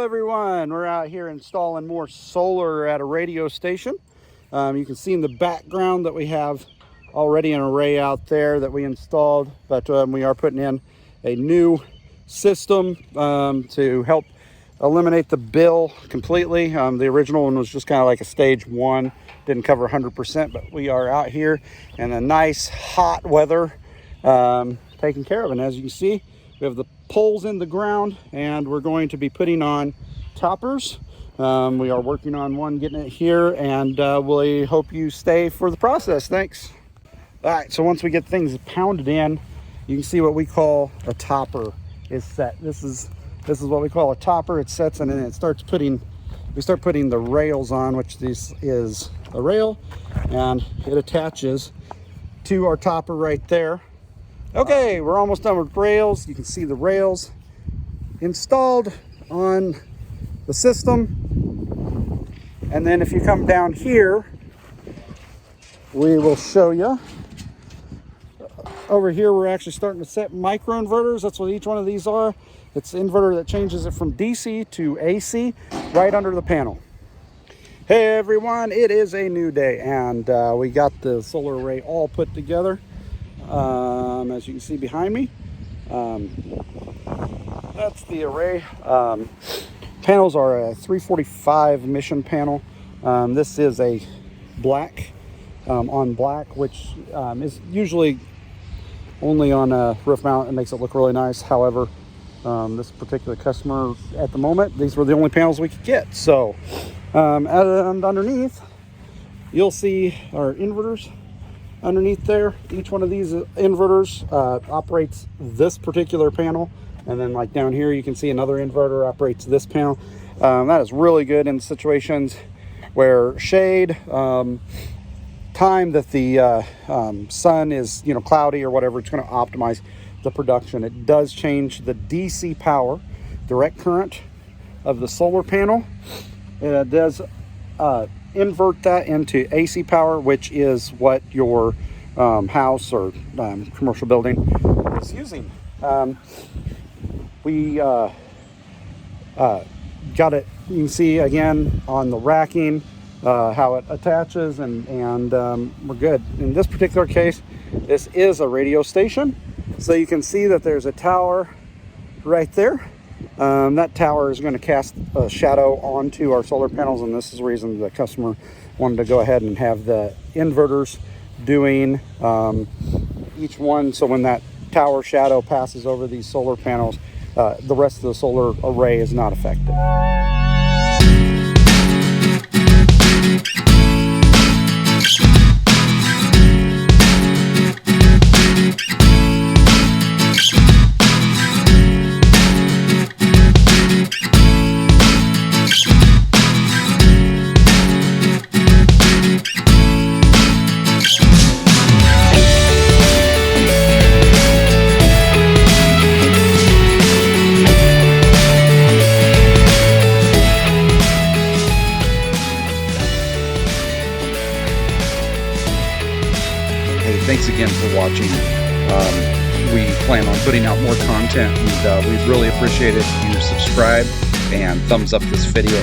everyone, we're out here installing more solar at a radio station. You can see in the background that we have already an array out there that we installed, but we are putting in a new system to help eliminate the bill completely. The original one was just kind of like a stage one, didn't cover 100%, but we are out here in a nice hot weather taking care of it. And as you can see, we have the poles in the ground and we're going to be putting on toppers. We are working on one, getting it here, and we hope you stay for the process. Thanks. All right, so once we get things pounded in, you can see what we call a topper is set. This is what we call a topper. It sets and then it starts putting, we start putting the rails on, which this is a rail, and it attaches to our topper right there. Okay, we're almost done with rails. You can see the rails installed on the system. And then if you come down here, we will show you. Over here, we're actually starting to set microinverters. That's what each one of these are. It's an inverter that changes it from DC to AC right under the panel. Hey everyone, it is a new day, and we got the solar array all put together. As you can see behind me, that's the array. Panels are a 345 mission panel. This is a black on black, which is usually only on a roof mount. It makes it look really nice. However, this particular customer at the moment, these were the only panels we could get. So and underneath, you'll see our inverters. Underneath there, each one of these inverters operates this particular panel, and then like down here you can see another inverter operates this panel. That is really good in situations where shade, time that the sun is cloudy or whatever. It's going to optimize the production. It does change the DC power, direct current of the solar panel. It does invert that into AC power, which is what your house or commercial building is using. We got it, you can see again on the racking how it attaches, and we're good. In this particular case, this is a radio station, so you can see that there's a tower right there. That tower is going to cast a shadow onto our solar panels, and this is the reason the customer wanted to go ahead and have the inverters doing each one, so when that tower shadow passes over these solar panels, the rest of the solar array is not affected. Thanks again for watching. We plan on putting out more content, and we'd really appreciate it if you subscribe and thumbs up this video.